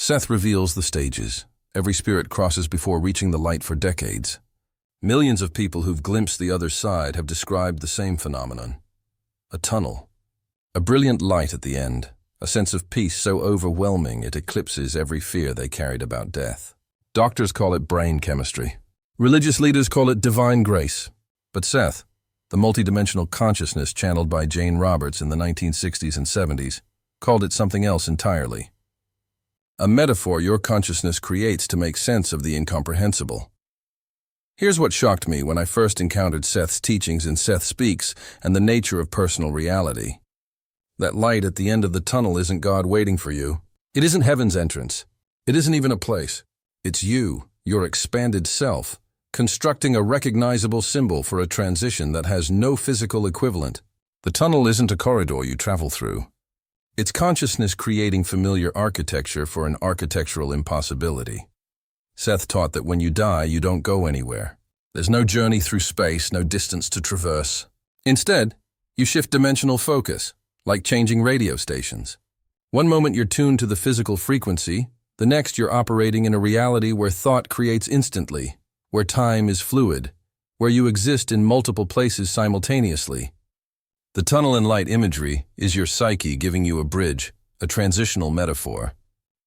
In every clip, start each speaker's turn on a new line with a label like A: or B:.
A: Seth reveals the stages. Every spirit crosses before reaching the light for decades. Millions of people who've glimpsed the other side have described the same phenomenon. A tunnel. A brilliant light at the end. A sense of peace so overwhelming it eclipses every fear they carried about death. Doctors call it brain chemistry. Religious leaders call it divine grace. But Seth, the multidimensional consciousness channeled by Jane Roberts in the 1960s and 70s, called it something else entirely. A metaphor your consciousness creates to make sense of the incomprehensible. Here's what shocked me when I first encountered Seth's teachings in Seth Speaks and the nature of personal reality. That light at the end of the tunnel isn't God waiting for you. It isn't heaven's entrance. It isn't even a place. It's you, your expanded self, constructing a recognizable symbol for a transition that has no physical equivalent. The tunnel isn't a corridor you travel through. It's consciousness creating familiar architecture for an architectural impossibility. Seth taught that when you die, you don't go anywhere. There's no journey through space, no distance to traverse. Instead, you shift dimensional focus, like changing radio stations. One moment you're tuned to the physical frequency, the next you're operating in a reality where thought creates instantly, where time is fluid, where you exist in multiple places simultaneously. The tunnel and light imagery is your psyche giving you a bridge, a transitional metaphor.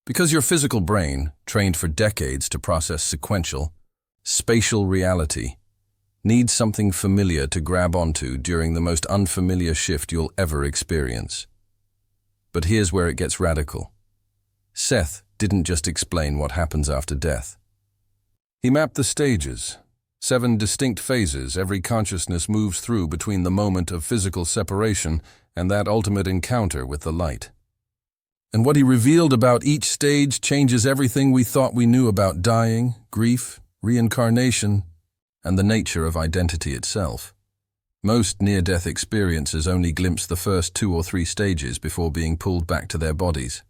A: Because your physical brain, trained for decades to process sequential, spatial reality, needs something familiar to grab onto during the most unfamiliar shift you'll ever experience. But here's where it gets radical. Seth didn't just explain what happens after death. He mapped the stages, 7 distinct phases every consciousness moves through between the moment of physical separation and that ultimate encounter with the light. And what he revealed about each stage changes everything we thought we knew about dying, grief, reincarnation, and the nature of identity itself. Most near-death experiences only glimpse the first 2 or 3 stages before being pulled back to their bodies.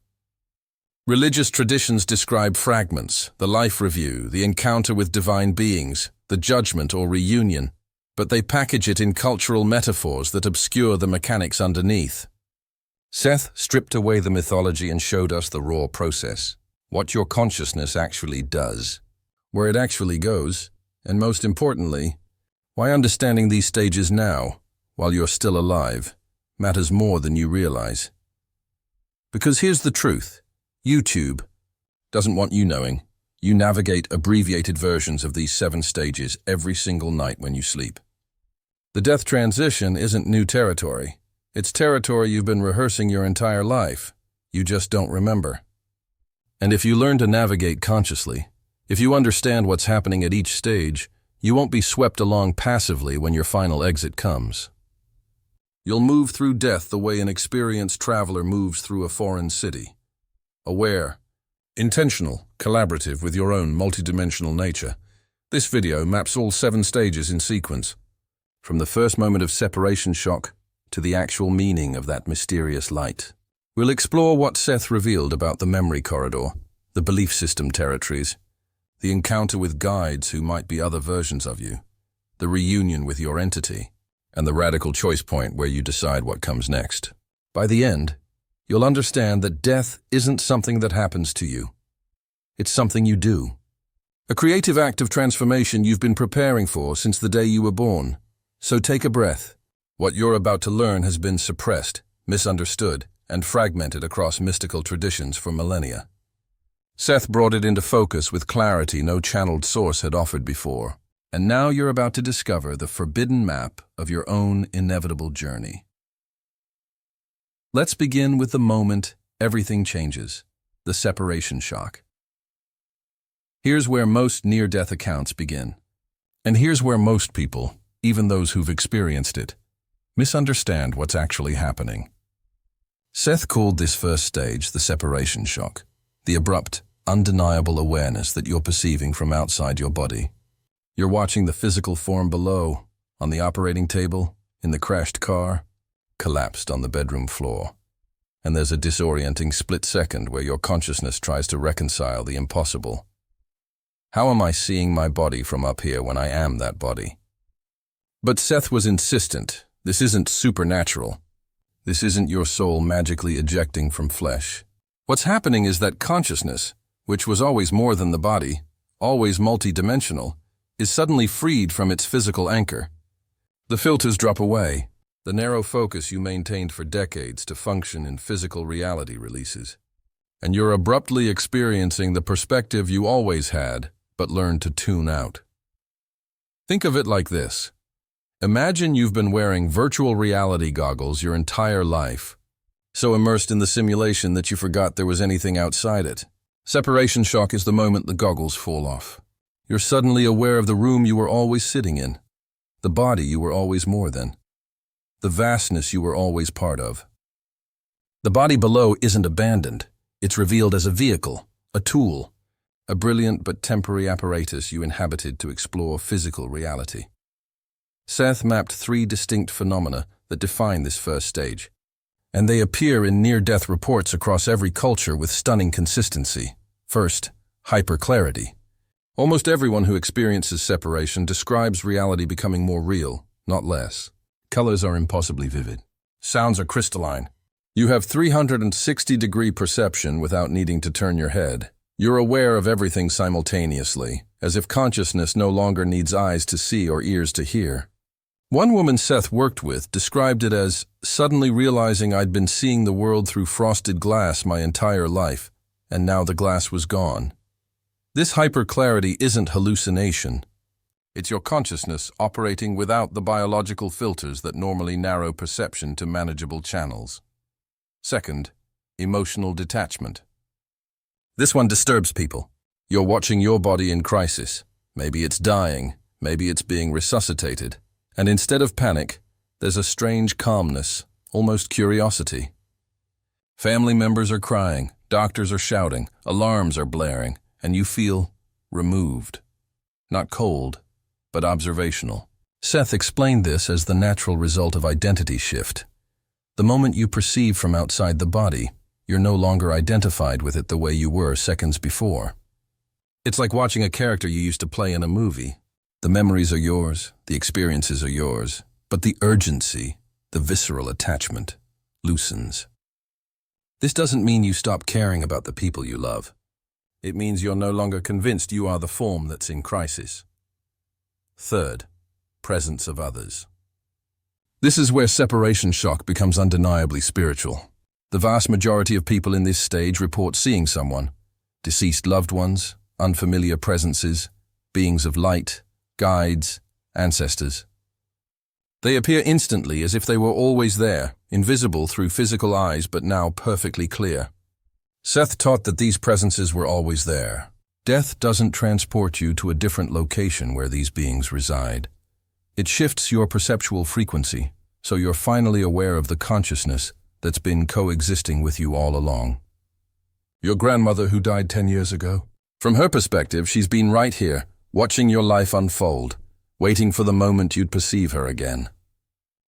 A: Religious traditions describe fragments, the life review, the encounter with divine beings, the judgment or reunion, but they package it in cultural metaphors that obscure the mechanics underneath. Seth stripped away the mythology and showed us the raw process, what your consciousness actually does, where it actually goes, and most importantly, why understanding these stages now, while you're still alive, matters more than you realize. Because here's the truth. YouTube doesn't want you knowing. You navigate abbreviated versions of these 7 stages every single night when you sleep. The death transition isn't new territory. It's territory you've been rehearsing your entire life. You just don't remember. And if you learn to navigate consciously, if you understand what's happening at each stage, you won't be swept along passively when your final exit comes. You'll move through death the way an experienced traveler moves through a foreign city. Aware, intentional, collaborative with your own multidimensional nature. This video maps all 7 stages in sequence, from the first moment of separation shock to the actual meaning of that mysterious light. We'll explore what Seth revealed about the memory corridor, the belief system territories, the encounter with guides who might be other versions of you, the reunion with your entity, and the radical choice point where you decide what comes next. By the end, you'll understand that death isn't something that happens to you. It's something you do. A creative act of transformation you've been preparing for since the day you were born. So take a breath. What you're about to learn has been suppressed, misunderstood, and fragmented across mystical traditions for millennia. Seth brought it into focus with clarity no channeled source had offered before. And now you're about to discover the forbidden map of your own inevitable journey. Let's begin with the moment everything changes, the separation shock. Here's where most near-death accounts begin. And here's where most people, even those who've experienced it, misunderstand what's actually happening. Seth called this first stage the separation shock, the abrupt, undeniable awareness that you're perceiving from outside your body. You're watching the physical form below, on the operating table, in the crashed car, collapsed on the bedroom floor. And there's a disorienting split second where your consciousness tries to reconcile the impossible. How am I seeing my body from up here when I am that body? But Seth was insistent. This isn't supernatural. This isn't your soul magically ejecting from flesh. What's happening is that consciousness, which was always more than the body, always multidimensional, is suddenly freed from its physical anchor. The filters drop away. The narrow focus you maintained for decades to function in physical reality releases. And you're abruptly experiencing the perspective you always had, but learned to tune out. Think of it like this. Imagine you've been wearing virtual reality goggles your entire life, so immersed in the simulation that you forgot there was anything outside it. Separation shock is the moment the goggles fall off. You're suddenly aware of the room you were always sitting in, the body you were always more than, the vastness you were always part of. The body below isn't abandoned. It's revealed as a vehicle, a tool, a brilliant but temporary apparatus you inhabited to explore physical reality. Seth mapped 3 distinct phenomena that define this first stage, and they appear in near-death reports across every culture with stunning consistency. First, hyperclarity. Almost everyone who experiences separation describes reality becoming more real, not less. Colors are impossibly vivid. Sounds are crystalline. You have 360-degree perception without needing to turn your head. You're aware of everything simultaneously, as if consciousness no longer needs eyes to see or ears to hear. One woman Seth worked with described it as suddenly realizing I'd been seeing the world through frosted glass my entire life, and now the glass was gone. This hyperclarity isn't hallucination. It's your consciousness operating without the biological filters that normally narrow perception to manageable channels. Second, emotional detachment. This one disturbs people. You're watching your body in crisis. Maybe it's dying, maybe it's being resuscitated. And instead of panic, there's a strange calmness, almost curiosity. Family members are crying, doctors are shouting, alarms are blaring, and you feel removed. Not cold, but observational. Seth explained this as the natural result of identity shift. The moment you perceive from outside the body, you're no longer identified with it the way you were seconds before. It's like watching a character you used to play in a movie. The memories are yours, the experiences are yours, but the urgency, the visceral attachment, loosens. This doesn't mean you stop caring about the people you love. It means you're no longer convinced you are the form that's in crisis. Third, presence of others. This is where separation shock becomes undeniably spiritual. The vast majority of people in this stage report seeing someone, deceased loved ones, unfamiliar presences, beings of light, guides, ancestors. They appear instantly as if they were always there, invisible through physical eyes but now perfectly clear. Seth taught that these presences were always there. Death doesn't transport you to a different location where these beings reside. It shifts your perceptual frequency, so you're finally aware of the consciousness that's been coexisting with you all along. Your grandmother who died 10 years ago? From her perspective, she's been right here, watching your life unfold, waiting for the moment you'd perceive her again.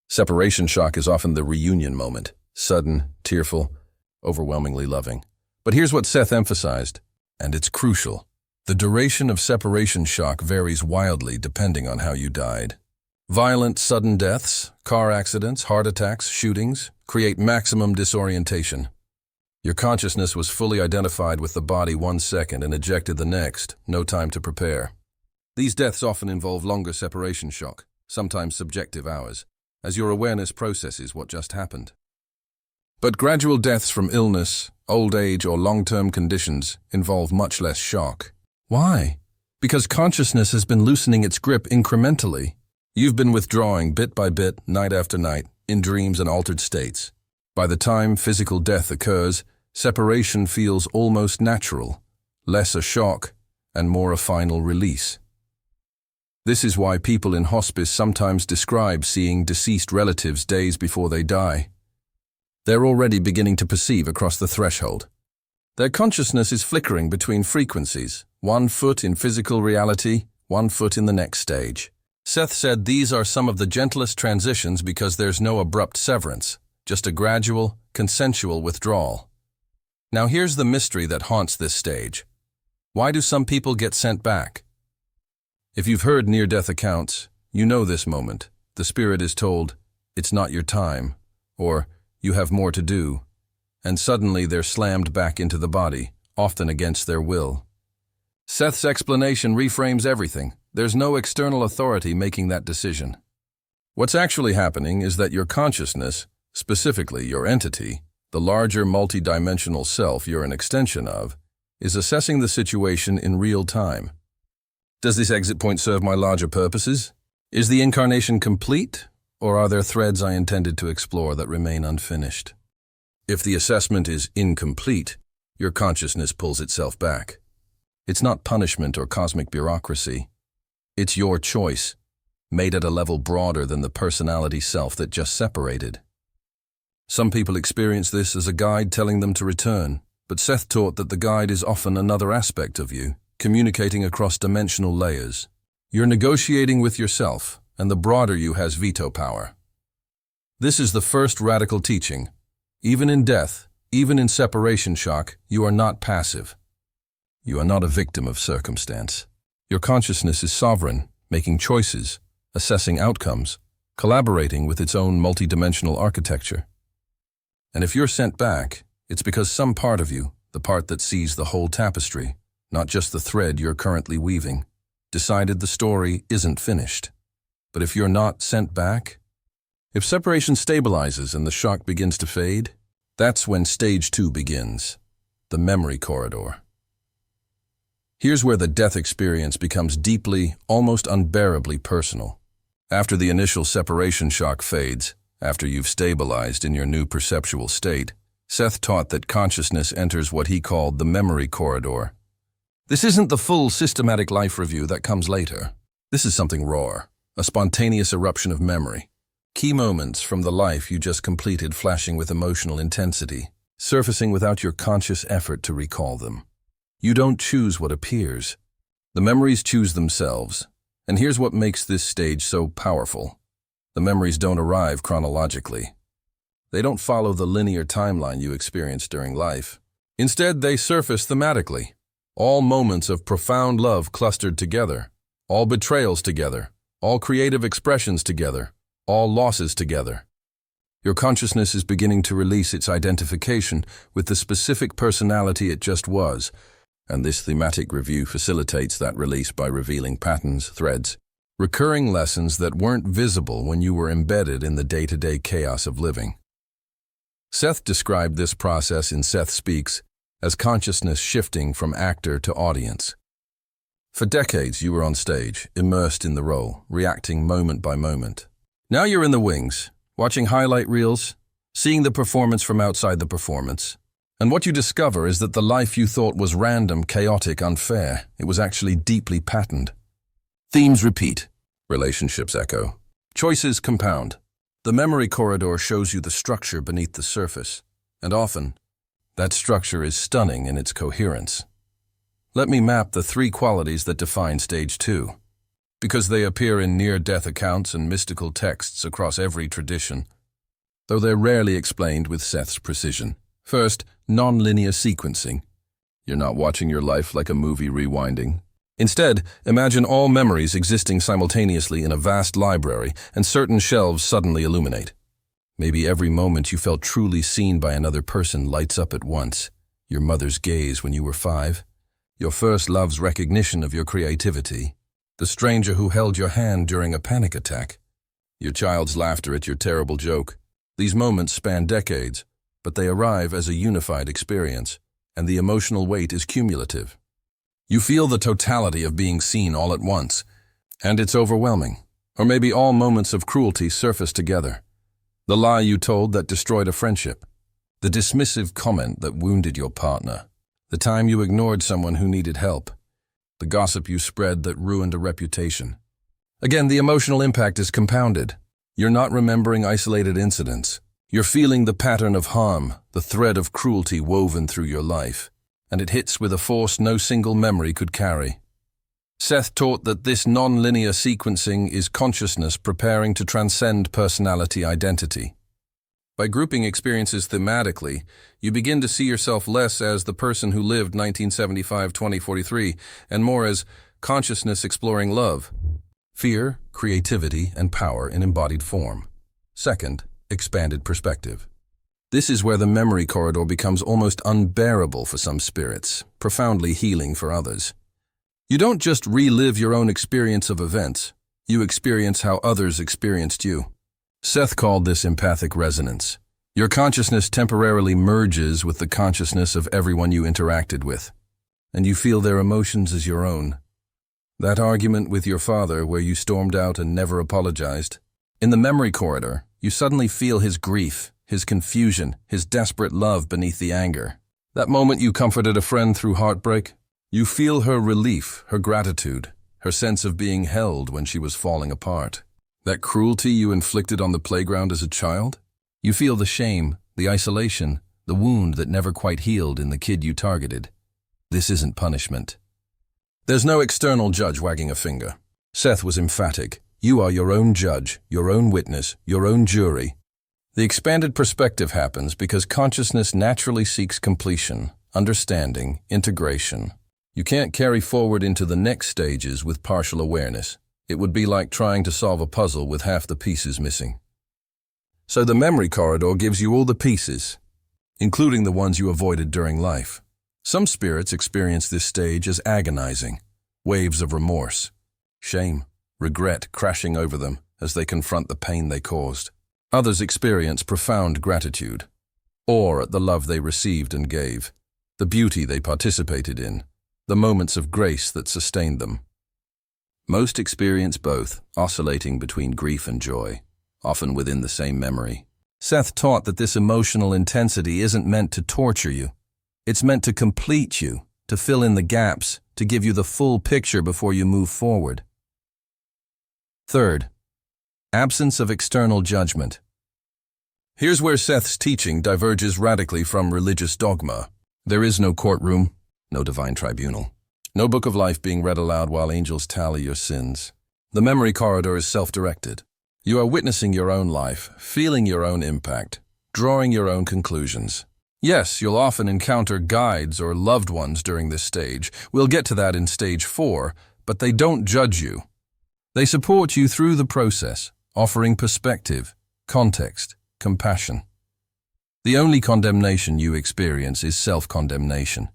A: Separation shock is often the reunion moment, sudden, tearful, overwhelmingly loving. But here's what Seth emphasized, and it's crucial. The duration of separation shock varies wildly depending on how you died. Violent, sudden deaths, car accidents, heart attacks, shootings, create maximum disorientation. Your consciousness was fully identified with the body 1 second and ejected the next, no time to prepare. These deaths often involve longer separation shock, sometimes subjective hours, as your awareness processes what just happened. But gradual deaths from illness, old age, or long-term conditions involve much less shock. Why? Because consciousness has been loosening its grip incrementally. You've been withdrawing bit by bit, night after night, in dreams and altered states. By the time physical death occurs, separation feels almost natural, less a shock, and more a final release. This is why people in hospice sometimes describe seeing deceased relatives days before they die. They're already beginning to perceive across the threshold. Their consciousness is flickering between frequencies, 1 foot in physical reality, 1 foot in the next stage. Seth said these are some of the gentlest transitions because there's no abrupt severance, just a gradual, consensual withdrawal. Now here's the mystery that haunts this stage. Why do some people get sent back? If you've heard near-death accounts, you know this moment. The spirit is told, "It's not your time," or "You have more to do." and suddenly they're slammed back into the body, often against their will. Seth's explanation reframes everything. There's no external authority making that decision. What's actually happening is that your consciousness, specifically your entity, the larger multidimensional self you're an extension of, is assessing the situation in real time. Does this exit point serve my larger purposes? Is the incarnation complete, or are there threads I intended to explore that remain unfinished? If the assessment is incomplete, your consciousness pulls itself back. It's not punishment or cosmic bureaucracy. It's your choice, made at a level broader than the personality self that just separated. Some people experience this as a guide telling them to return, but Seth taught that the guide is often another aspect of you, communicating across dimensional layers. You're negotiating with yourself, and the broader you has veto power. This is the first radical teaching. Even in death, even in separation shock, you are not passive. You are not a victim of circumstance. Your consciousness is sovereign, making choices, assessing outcomes, collaborating with its own multidimensional architecture. And if you're sent back, it's because some part of you, the part that sees the whole tapestry, not just the thread you're currently weaving, decided the story isn't finished. But if you're not sent back, if separation stabilizes and the shock begins to fade, that's when stage 2 begins, the memory corridor. Here's where the death experience becomes deeply, almost unbearably personal. After the initial separation shock fades, after you've stabilized in your new perceptual state, Seth taught that consciousness enters what he called the memory corridor. This isn't the full systematic life review that comes later. This is something raw, a spontaneous eruption of memory. Key moments from the life you just completed flashing with emotional intensity, surfacing without your conscious effort to recall them. You don't choose what appears. The memories choose themselves. And here's what makes this stage so powerful. The memories don't arrive chronologically. They don't follow the linear timeline you experienced during life. Instead, they surface thematically. All moments of profound love clustered together. All betrayals together. All creative expressions together. All losses together. Your consciousness is beginning to release its identification with the specific personality it just was, and this thematic review facilitates that release by revealing patterns, threads, recurring lessons that weren't visible when you were embedded in the day-to-day chaos of living. Seth described this process in Seth Speaks as consciousness shifting from actor to audience. For decades you were on stage, immersed in the role, reacting moment by moment. Now you're in the wings, watching highlight reels, seeing the performance from outside the performance. And what you discover is that the life you thought was random, chaotic, unfair, it was actually deeply patterned. Themes repeat. Relationships echo. Choices compound. The memory corridor shows you the structure beneath the surface. And often, that structure is stunning in its coherence. Let me map the 3 qualities that define Stage 2. Because they appear in near-death accounts and mystical texts across every tradition, though they're rarely explained with Seth's precision. First, non-linear sequencing. You're not watching your life like a movie rewinding. Instead, imagine all memories existing simultaneously in a vast library, and certain shelves suddenly illuminate. Maybe every moment you felt truly seen by another person lights up at once. Your mother's gaze when you were 5. Your first love's recognition of your creativity. The stranger who held your hand during a panic attack. Your child's laughter at your terrible joke. These moments span decades, but they arrive as a unified experience, and the emotional weight is cumulative. You feel the totality of being seen all at once, and it's overwhelming. Or maybe all moments of cruelty surface together. The lie you told that destroyed a friendship. The dismissive comment that wounded your partner. The time you ignored someone who needed help. The gossip you spread that ruined a reputation. Again, the emotional impact is compounded. You're not remembering isolated incidents. You're feeling the pattern of harm, the thread of cruelty woven through your life, and it hits with a force no single memory could carry. Seth taught that this non-linear sequencing is consciousness preparing to transcend personality identity. By grouping experiences thematically, you begin to see yourself less as the person who lived 1975-2043 and more as consciousness exploring love, fear, creativity, and power in embodied form. Second, expanded perspective. This is where the memory corridor becomes almost unbearable for some spirits, profoundly healing for others. You don't just relive your own experience of events, you experience how others experienced you. Seth called this empathic resonance. Your consciousness temporarily merges with the consciousness of everyone you interacted with, and you feel their emotions as your own. That argument with your father where you stormed out and never apologized. In the memory corridor, you suddenly feel his grief, his confusion, his desperate love beneath the anger. That moment you comforted a friend through heartbreak, you feel her relief, her gratitude, her sense of being held when she was falling apart. That cruelty you inflicted on the playground as a child, you feel the shame, the isolation, the wound that never quite healed in the kid you targeted. This isn't punishment. There's no external judge wagging a finger. Seth was emphatic. You are your own judge, your own witness, your own jury. The expanded perspective happens because consciousness naturally seeks completion, understanding, integration. You can't carry forward into the next stages with partial awareness. It would be like trying to solve a puzzle with half the pieces missing. So the memory corridor gives you all the pieces, including the ones you avoided during life. Some spirits experience this stage as agonizing, waves of remorse, shame, regret crashing over them as they confront the pain they caused. Others experience profound gratitude, awe at the love they received and gave, the beauty they participated in, the moments of grace that sustained them. Most experience both, oscillating between grief and joy, often within the same memory. Seth taught that this emotional intensity isn't meant to torture you. It's meant to complete you, to fill in the gaps, to give you the full picture before you move forward. Third, absence of external judgment. Here's where Seth's teaching diverges radically from religious dogma. There is no courtroom, no divine tribunal, no book of life being read aloud while angels tally your sins. The memory corridor is self-directed. You are witnessing your own life, feeling your own impact, drawing your own conclusions. Yes, you'll often encounter guides or loved ones during this stage. We'll get to that in stage 4, but they don't judge you. They support you through the process, offering perspective, context, compassion. The only condemnation you experience is self-condemnation.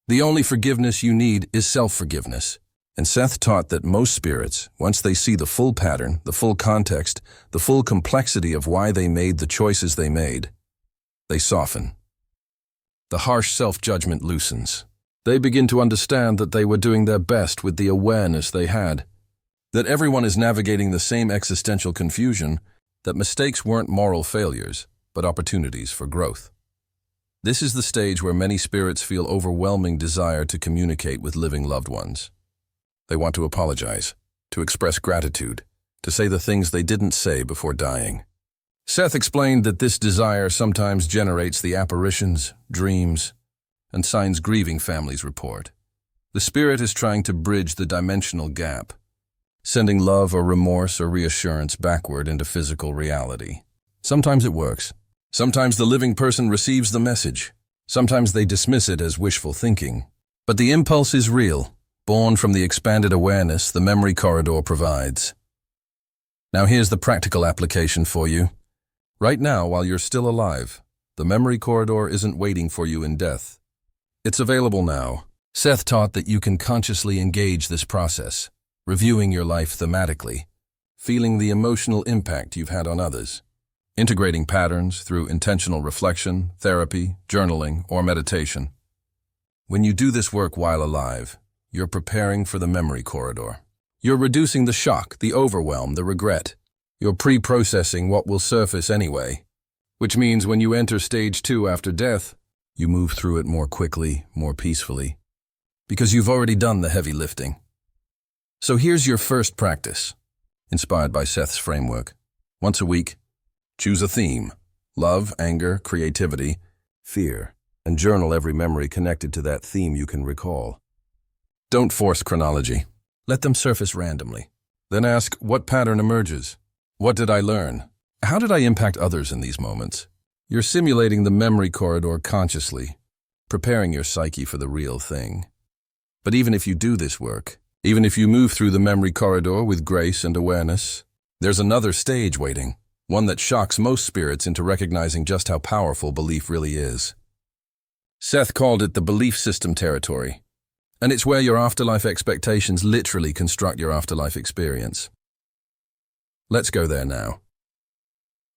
A: The only forgiveness you need is self-forgiveness. And Seth taught that most spirits, once they see the full pattern, the full context, the full complexity of why they made the choices they made, they soften. The harsh self-judgment loosens. They begin to understand that they were doing their best with the awareness they had, that everyone is navigating the same existential confusion, that mistakes weren't moral failures, but opportunities for growth. This is the stage where many spirits feel overwhelming desire to communicate with living loved ones. They want to apologize, to express gratitude, to say the things they didn't say before dying. Seth explained that this desire sometimes generates the apparitions, dreams, and signs grieving families report. The spirit is trying to bridge the dimensional gap, sending love or remorse or reassurance backward into physical reality. Sometimes it works. Sometimes the living person receives the message. Sometimes they dismiss it as wishful thinking. But the impulse is real, born from the expanded awareness the memory corridor provides. Now here's the practical application for you. Right now, while you're still alive, the memory corridor isn't waiting for you in death. It's available now. Seth taught that you can consciously engage this process, reviewing your life thematically, feeling the emotional impact you've had on others, integrating patterns through intentional reflection, therapy, journaling, or meditation. When you do this work while alive, you're preparing for the memory corridor. You're reducing the shock, the overwhelm, the regret. You're pre-processing what will surface anyway, which means when you enter stage 2 after death, you move through it more quickly, more peacefully, because you've already done the heavy lifting. So here's your first practice, inspired by Seth's framework. Once a week, choose a theme: love, anger, creativity, fear, and journal every memory connected to that theme you can recall. Don't force chronology. Let them surface randomly. Then ask, what pattern emerges? What did I learn? How did I impact others in these moments? You're simulating the memory corridor consciously, preparing your psyche for the real thing. But even if you do this work, even if you move through the memory corridor with grace and awareness, there's another stage waiting. one that shocks most spirits into recognizing just how powerful belief really is. Seth called it the belief system territory, and it's where your afterlife expectations literally construct your afterlife experience. Let's go there now.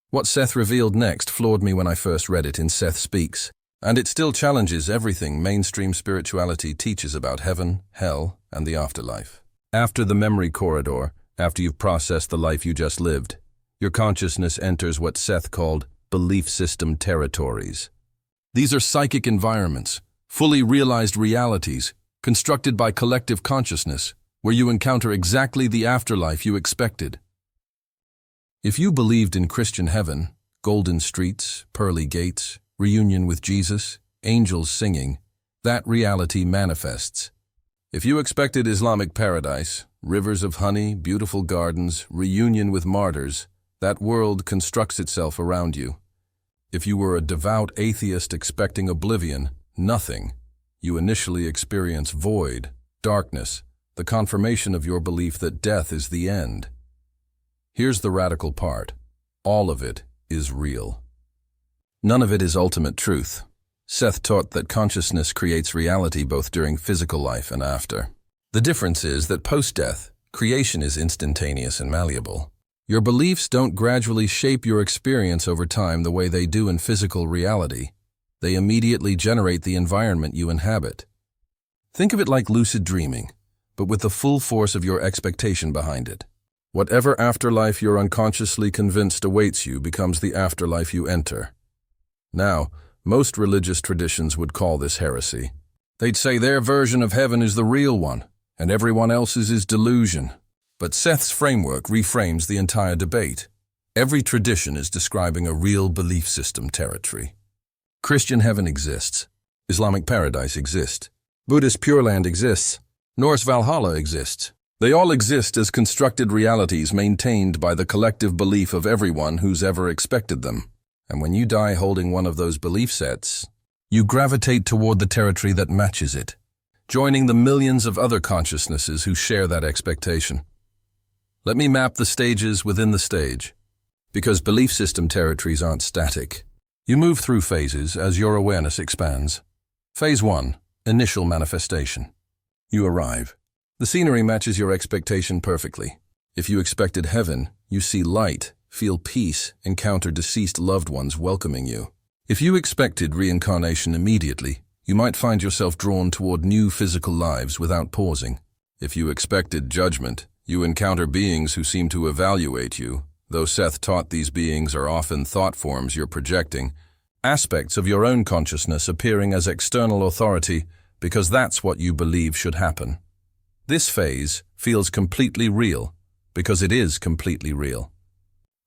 A: What Seth revealed next floored me when I first read it in Seth Speaks, and it still challenges everything mainstream spirituality teaches about heaven, hell, and the afterlife. After the memory corridor, after you've processed the life you just lived, your consciousness enters what Seth called belief system territories. These are psychic environments, fully realized realities, constructed by collective consciousness, where you encounter exactly the afterlife you expected. If you believed in Christian heaven, golden streets, pearly gates, reunion with Jesus, angels singing, that reality manifests. If you expected Islamic paradise, rivers of honey, beautiful gardens, reunion with martyrs, that world constructs itself around you. If you were a devout atheist expecting oblivion, nothing, you initially experience void, darkness, the confirmation of your belief that death is the end. Here's the radical part. All of it is real. None of it is ultimate truth. Seth taught that consciousness creates reality both during physical life and after. The difference is that post-death, creation is instantaneous and malleable. Your beliefs don't gradually shape your experience over time the way they do in physical reality. They immediately generate the environment you inhabit. Think of it like lucid dreaming, but with the full force of your expectation behind it. Whatever afterlife you're unconsciously convinced awaits you becomes the afterlife you enter. Now, most religious traditions would call this heresy. They'd say their version of heaven is the real one, and everyone else's is delusion. But Seth's framework reframes the entire debate. Every tradition is describing a real belief system territory. Christian heaven exists. Islamic paradise exists. Buddhist Pure Land exists. Norse Valhalla exists. They all exist as constructed realities maintained by the collective belief of everyone who's ever expected them. And when you die holding one of those belief sets, you gravitate toward the territory that matches it, joining the millions of other consciousnesses who share that expectation. Let me map the stages within the stage, because belief system territories aren't static. You move through phases as your awareness expands. Phase 1, initial manifestation. You arrive. The scenery matches your expectation perfectly. If you expected heaven, you see light, feel peace, encounter deceased loved ones welcoming you. If you expected reincarnation immediately, you might find yourself drawn toward new physical lives without pausing. If you expected judgment, you encounter beings who seem to evaluate you, though Seth taught these beings are often thought forms you're projecting, aspects of your own consciousness appearing as external authority because that's what you believe should happen. This phase feels completely real because it is completely real.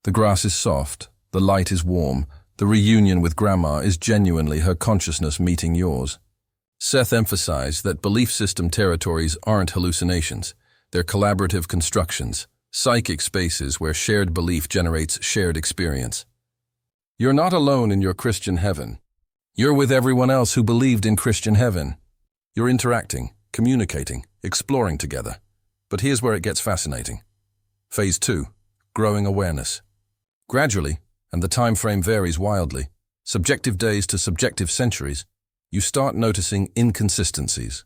A: The grass is soft, the light is warm, the reunion with Grandma is genuinely her consciousness meeting yours. Seth emphasized that belief system territories aren't hallucinations. They're collaborative constructions, psychic spaces where shared belief generates shared experience. You're not alone in your Christian heaven. You're with everyone else who believed in Christian heaven. You're interacting, communicating, exploring together. But here's where it gets fascinating. Phase 2, growing awareness. Gradually, and the time frame varies wildly, subjective days to subjective centuries, you start noticing inconsistencies.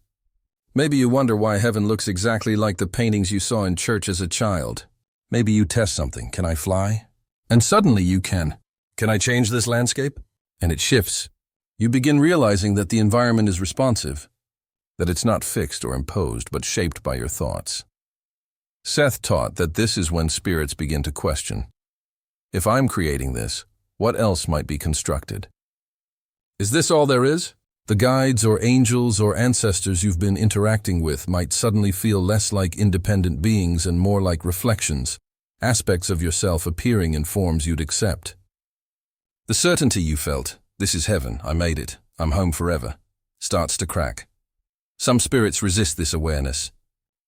A: Maybe you wonder why heaven looks exactly like the paintings you saw in church as a child. Maybe you test something. Can I fly? And suddenly you can. Can I change this landscape? And it shifts. You begin realizing that the environment is responsive, that it's not fixed or imposed, but shaped by your thoughts. Seth taught that this is when spirits begin to question. If I'm creating this, what else might be constructed? Is this all there is? The guides or angels or ancestors you've been interacting with might suddenly feel less like independent beings and more like reflections, aspects of yourself appearing in forms you'd accept. The certainty you felt, this is heaven, I made it, I'm home forever, starts to crack. Some spirits resist this awareness.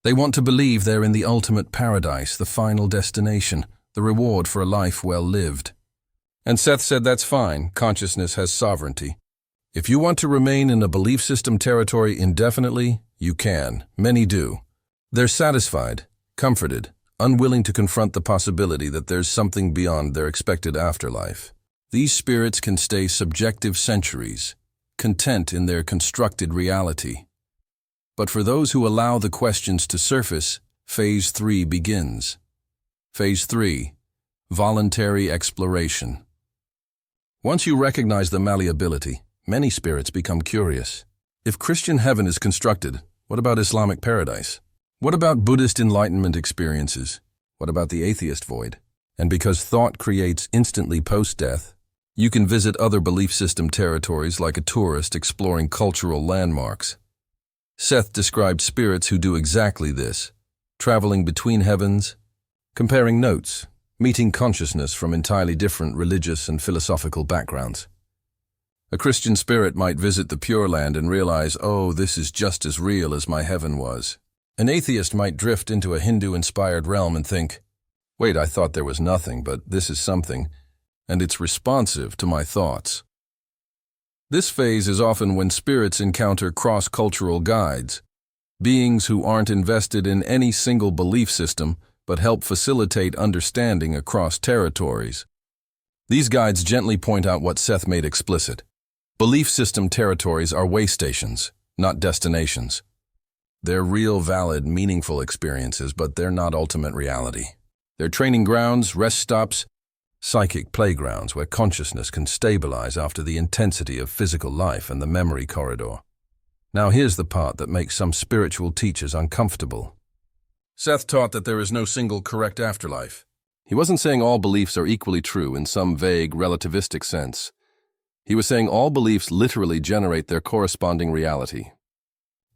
A: They want to believe they're in the ultimate paradise, the final destination, the reward for a life well lived. And Seth said that's fine, consciousness has sovereignty. If you want to remain in a belief system territory indefinitely, you can. Many do. They're satisfied, comforted, unwilling to confront the possibility that there's something beyond their expected afterlife. These spirits can stay subjective centuries, content in their constructed reality. But for those who allow the questions to surface, Phase 3 begins. Phase 3. Voluntary exploration. Once you recognize the malleability, many spirits become curious. If Christian heaven is constructed, what about Islamic paradise? What about Buddhist enlightenment experiences? What about the atheist void? And because thought creates instantly post-death, you can visit other belief system territories like a tourist exploring cultural landmarks. Seth described spirits who do exactly this, traveling between heavens, comparing notes, meeting consciousness from entirely different religious and philosophical backgrounds. A Christian spirit might visit the Pure Land and realize, oh, this is just as real as my heaven was. An atheist might drift into a Hindu-inspired realm and think, wait, I thought there was nothing, but this is something, and it's responsive to my thoughts. This phase is often when spirits encounter cross-cultural guides, beings who aren't invested in any single belief system but help facilitate understanding across territories. These guides gently point out what Seth made explicit. Belief system territories are way stations, not destinations. They're real, valid, meaningful experiences, but they're not ultimate reality. They're training grounds, rest stops, psychic playgrounds where consciousness can stabilize after the intensity of physical life and the memory corridor. Now here's the part that makes some spiritual teachers uncomfortable. Seth taught that there is no single correct afterlife. He wasn't saying all beliefs are equally true in some vague, relativistic sense. He was saying all beliefs literally generate their corresponding reality.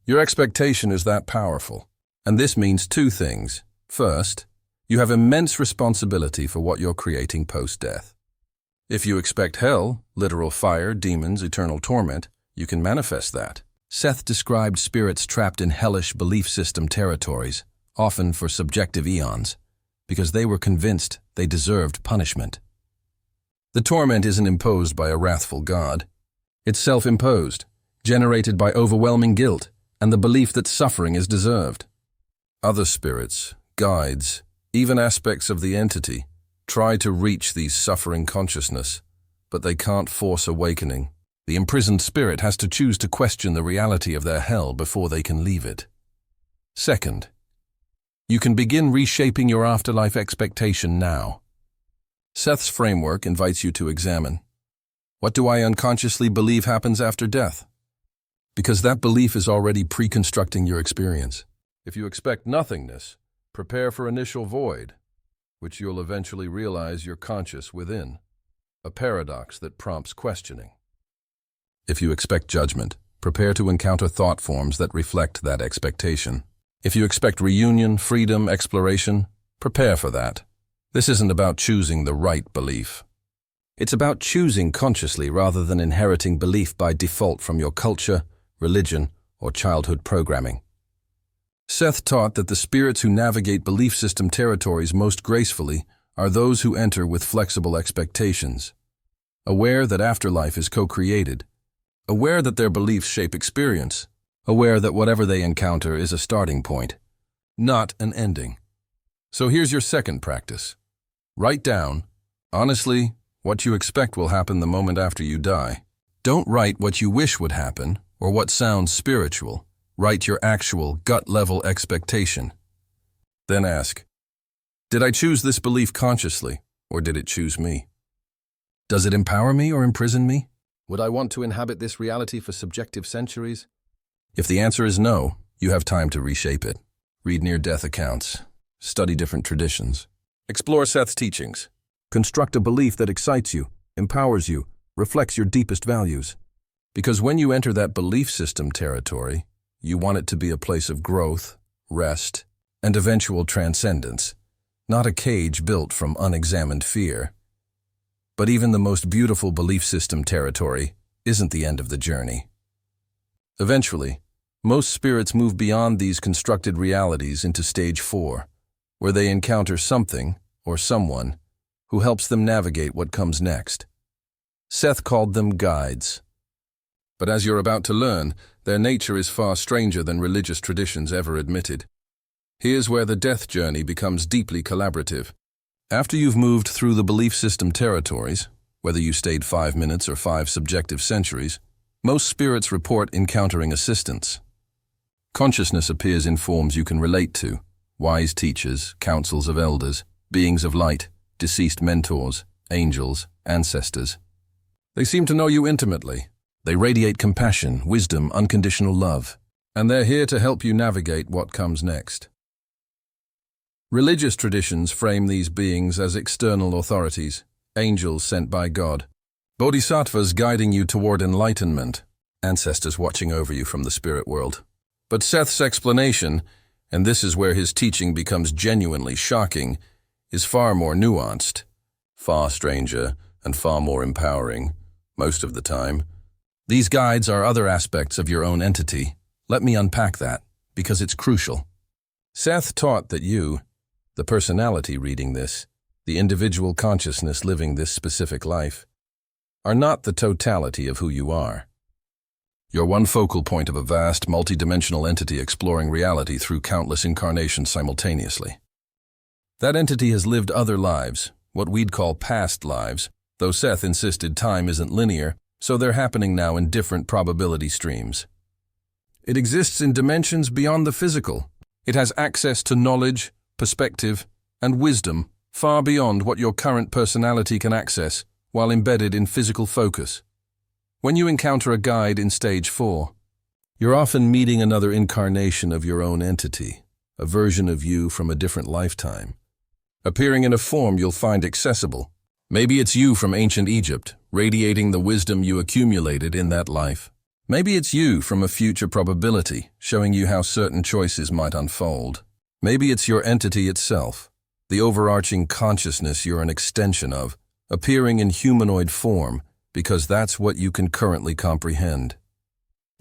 A: Your expectation is that powerful, and this means two things. First, you have immense responsibility for what you're creating post-death. If you expect hell, literal fire, demons, eternal torment, you can manifest that. Seth described spirits trapped in hellish belief system territories, often for subjective eons, because they were convinced they deserved punishment. The torment isn't imposed by a wrathful God. It's self-imposed, generated by overwhelming guilt and the belief that suffering is deserved. Other spirits, guides, even aspects of the entity, try to reach these suffering consciousness, but they can't force awakening. The imprisoned spirit has to choose to question the reality of their hell before they can leave it. Second, you can begin reshaping your afterlife expectation now. Seth's framework invites you to examine, what do I unconsciously believe happens after death? Because that belief is already pre-constructing your experience. If you expect nothingness, prepare for initial void, which you'll eventually realize you're conscious within, a paradox that prompts questioning. If you expect judgment, prepare to encounter thought forms that reflect that expectation. If you expect reunion, freedom, exploration, prepare for that. This isn't about choosing the right belief. It's about choosing consciously rather than inheriting belief by default from your culture, religion, or childhood programming. Seth taught that the spirits who navigate belief system territories most gracefully are those who enter with flexible expectations, aware that afterlife is co-created, aware that their beliefs shape experience, aware that whatever they encounter is a starting point, not an ending. So here's your second practice. Write down, honestly, what you expect will happen the moment after you die. Don't write what you wish would happen or what sounds spiritual. Write your actual gut-level expectation. Then ask, did I choose this belief consciously, or did it choose me? Does it empower me or imprison me? Would I want to inhabit this reality for subjective centuries? If the answer is no, you have time to reshape it. Read near-death accounts. Study different traditions. Explore Seth's teachings. Construct a belief that excites you, empowers you, reflects your deepest values. Because when you enter that belief system territory, you want it to be a place of growth, rest, and eventual transcendence, not a cage built from unexamined fear. But even the most beautiful belief system territory isn't the end of the journey. Eventually, most spirits move beyond these constructed realities into stage 4, where they encounter something or someone who helps them navigate what comes next. Seth called them guides. But as you're about to learn, their nature is far stranger than religious traditions ever admitted. Here's where the death journey becomes deeply collaborative. After you've moved through the belief system territories, whether you stayed 5 minutes or 5 subjective centuries, most spirits report encountering assistance. Consciousness appears in forms you can relate to: wise teachers, councils of elders, beings of light, deceased mentors, angels, ancestors. They seem to know you intimately. They radiate compassion, wisdom, unconditional love, and they're here to help you navigate what comes next. Religious traditions frame these beings as external authorities, angels sent by God, bodhisattvas guiding you toward enlightenment, ancestors watching over you from the spirit world. But Seth's explanation, and this is where his teaching becomes genuinely shocking, is far more nuanced, far stranger, and far more empowering, most of the time. These guides are other aspects of your own entity. Let me unpack that, because it's crucial. Seth taught that you, the personality reading this, the individual consciousness living this specific life, are not the totality of who you are. You're one focal point of a vast, multidimensional entity exploring reality through countless incarnations simultaneously. That entity has lived other lives, what we'd call past lives, though Seth insisted time isn't linear, so they're happening now in different probability streams. It exists in dimensions beyond the physical. It has access to knowledge, perspective, and wisdom far beyond what your current personality can access while embedded in physical focus. When you encounter a guide in stage 4, you're often meeting another incarnation of your own entity, a version of you from a different lifetime, appearing in a form you'll find accessible. Maybe it's you from ancient Egypt, radiating the wisdom you accumulated in that life. Maybe it's you from a future probability, showing you how certain choices might unfold. Maybe it's your entity itself, the overarching consciousness you're an extension of, appearing in humanoid form, because that's what you can currently comprehend.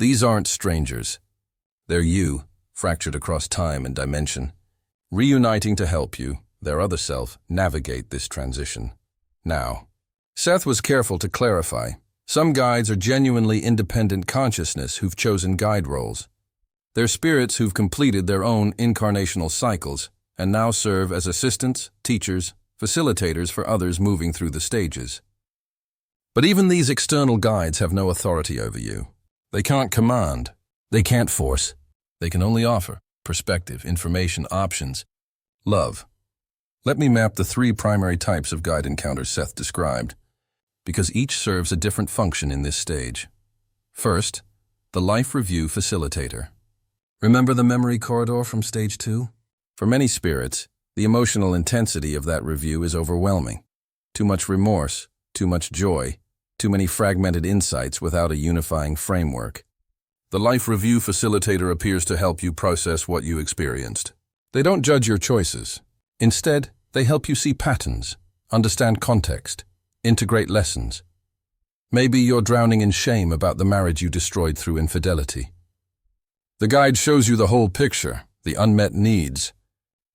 A: These aren't strangers. They're you, fractured across time and dimension, reuniting to help you, their other self, navigate this transition. Now, Seth was careful to clarify, some guides are genuinely independent consciousness who've chosen guide roles. They're spirits who've completed their own incarnational cycles and now serve as assistants, teachers, facilitators for others moving through the stages. But even these external guides have no authority over you. They can't command. They can't force. They can only offer perspective, information, options, love. Let me map the 3 primary types of guide encounters Seth described, because each serves a different function in this stage. First, the Life Review Facilitator. Remember the memory corridor from stage 2? For many spirits, the emotional intensity of that review is overwhelming. Too much remorse, too much joy, too many fragmented insights without a unifying framework. The Life Review Facilitator appears to help you process what you experienced. They don't judge your choices. Instead, they help you see patterns, understand context, integrate lessons. Maybe you're drowning in shame about the marriage you destroyed through infidelity. The guide shows you the whole picture, the unmet needs,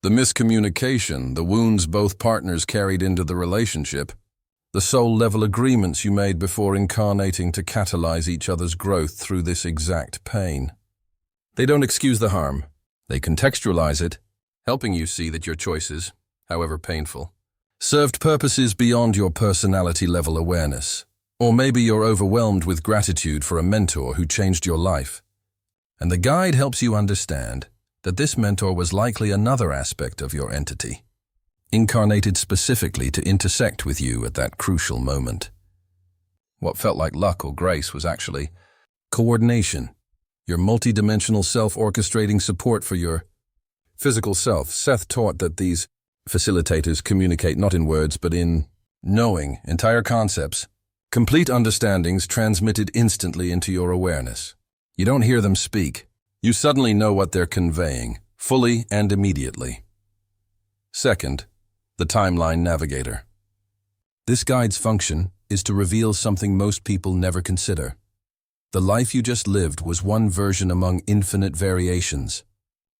A: the miscommunication, the wounds both partners carried into the relationship, the soul-level agreements you made before incarnating to catalyze each other's growth through this exact pain. They don't excuse the harm. They contextualize it, helping you see that your choices, however painful, served purposes beyond your personality-level awareness. Or maybe you're overwhelmed with gratitude for a mentor who changed your life. And the guide helps you understand that this mentor was likely another aspect of your entity, incarnated specifically to intersect with you at that crucial moment. What felt like luck or grace was actually coordination, your multidimensional self orchestrating support for your physical self. Seth taught that these facilitators communicate not in words but in knowing, entire concepts, complete understandings transmitted instantly into your awareness. You don't hear them speak. You suddenly know what they're conveying, fully and immediately. Second, the Timeline Navigator. This guide's function is to reveal something most people never consider. The life you just lived was one version among infinite variations.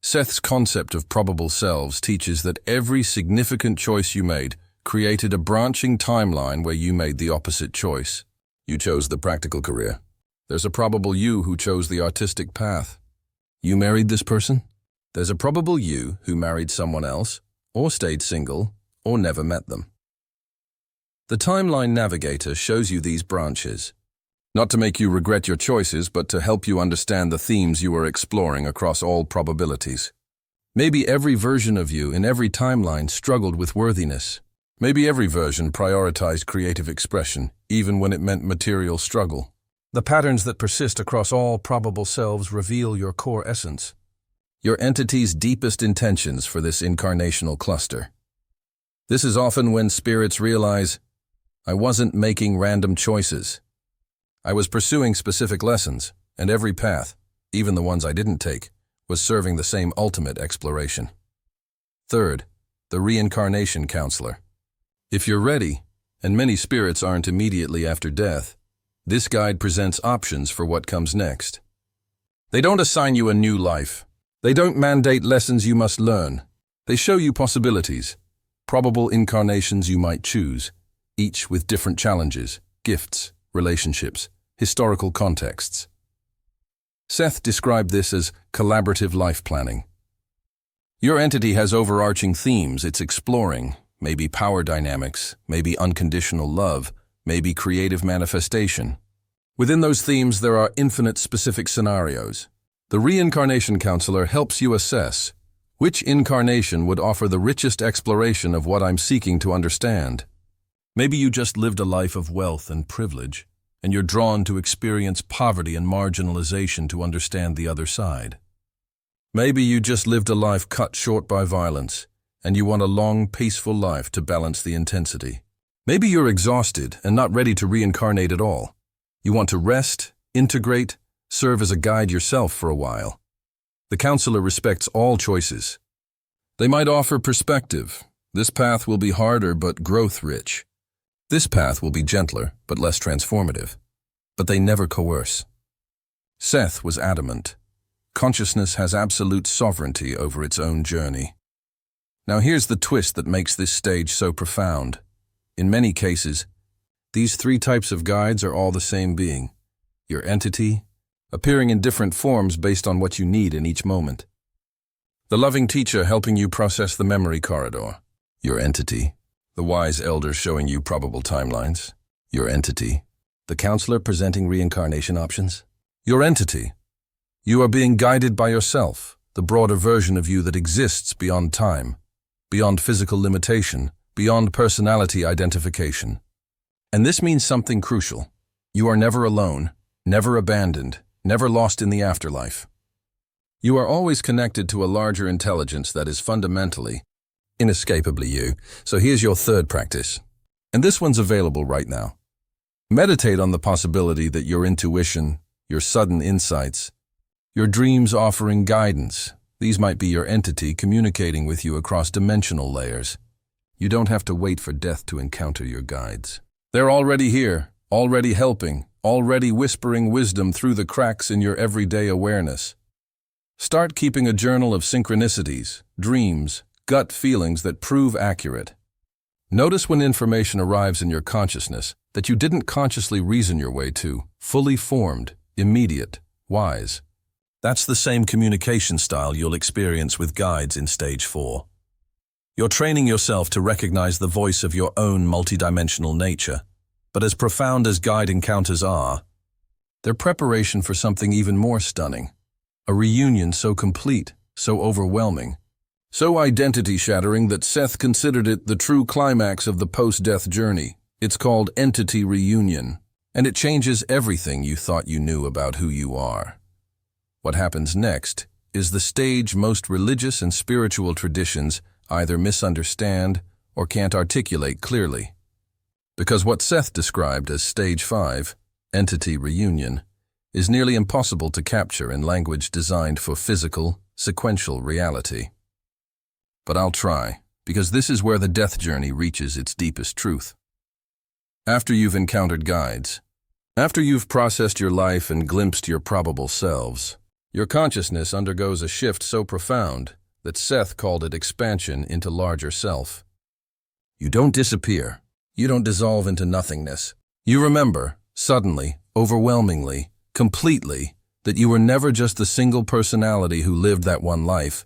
A: Seth's concept of probable selves teaches that every significant choice you made created a branching timeline where you made the opposite choice. You chose the practical career. There's a probable you who chose the artistic path. You married this person? There's a probable you who married someone else, or stayed single, or never met them. The Timeline Navigator shows you these branches, not to make you regret your choices, but to help you understand the themes you are exploring across all probabilities. Maybe every version of you in every timeline struggled with worthiness. Maybe every version prioritized creative expression, even when it meant material struggle. The patterns that persist across all probable selves reveal your core essence, your entity's deepest intentions for this incarnational cluster. This is often when spirits realize, I wasn't making random choices. I was pursuing specific lessons, and every path, even the ones I didn't take, was serving the same ultimate exploration. Third, the Reincarnation Counselor. If you're ready, and many spirits aren't immediately after death, this guide presents options for what comes next. They don't assign you a new life. They don't mandate lessons you must learn. They show you possibilities, probable incarnations you might choose, each with different challenges, gifts, relationships, historical contexts. Seth described this as collaborative life planning. Your entity has overarching themes it's exploring, maybe power dynamics, maybe unconditional love, maybe creative manifestation. Within those themes, there are infinite specific scenarios. The Reincarnation Counselor helps you assess which incarnation would offer the richest exploration of what I'm seeking to understand. Maybe you just lived a life of wealth and privilege, and you're drawn to experience poverty and marginalization to understand the other side. Maybe you just lived a life cut short by violence, and you want a long, peaceful life to balance the intensity. Maybe you're exhausted and not ready to reincarnate at all. You want to rest, integrate, serve as a guide yourself for a while. The counselor respects all choices. They might offer perspective. This path will be harder but growth-rich. This path will be gentler but less transformative. But they never coerce. Seth was adamant. Consciousness has absolute sovereignty over its own journey. Now here's the twist that makes this stage so profound. In many cases, these three types of guides are all the same being. Your entity, appearing in different forms based on what you need in each moment. The loving teacher helping you process the memory corridor. Your entity. The wise elder showing you probable timelines. Your entity. The counselor presenting reincarnation options. Your entity. You are being guided by yourself, the broader version of you that exists beyond time, beyond physical limitation, beyond personality identification. And this means something crucial. You are never alone, never abandoned, never lost in the afterlife. You are always connected to a larger intelligence that is fundamentally, inescapably you. So here's your third practice. And this one's available right now. Meditate on the possibility that your intuition, your sudden insights, your dreams offering guidance, these might be your entity communicating with you across dimensional layers. You don't have to wait for death to encounter your guides. They're already here, already helping, already whispering wisdom through the cracks in your everyday awareness. Start keeping a journal of synchronicities, dreams, gut feelings that prove accurate. Notice when information arrives in your consciousness that you didn't consciously reason your way to, fully formed, immediate, wise. That's the same communication style you'll experience with guides in Stage 4. You're training yourself to recognize the voice of your own multidimensional nature, but as profound as guide encounters are, they're preparation for something even more stunning. A reunion so complete, so overwhelming, so identity-shattering that Seth considered it the true climax of the post-death journey. It's called Entity Reunion, and it changes everything you thought you knew about who you are. What happens next is the stage most religious and spiritual traditions either misunderstand or can't articulate clearly. Because what Seth described as Stage 5, Entity Reunion, is nearly impossible to capture in language designed for physical, sequential reality. But I'll try, because this is where the death journey reaches its deepest truth. After you've encountered guides, after you've processed your life and glimpsed your probable selves, your consciousness undergoes a shift so profound that Seth called it expansion into larger self. You don't disappear. You don't dissolve into nothingness. You remember, suddenly, overwhelmingly, completely, that you were never just the single personality who lived that one life.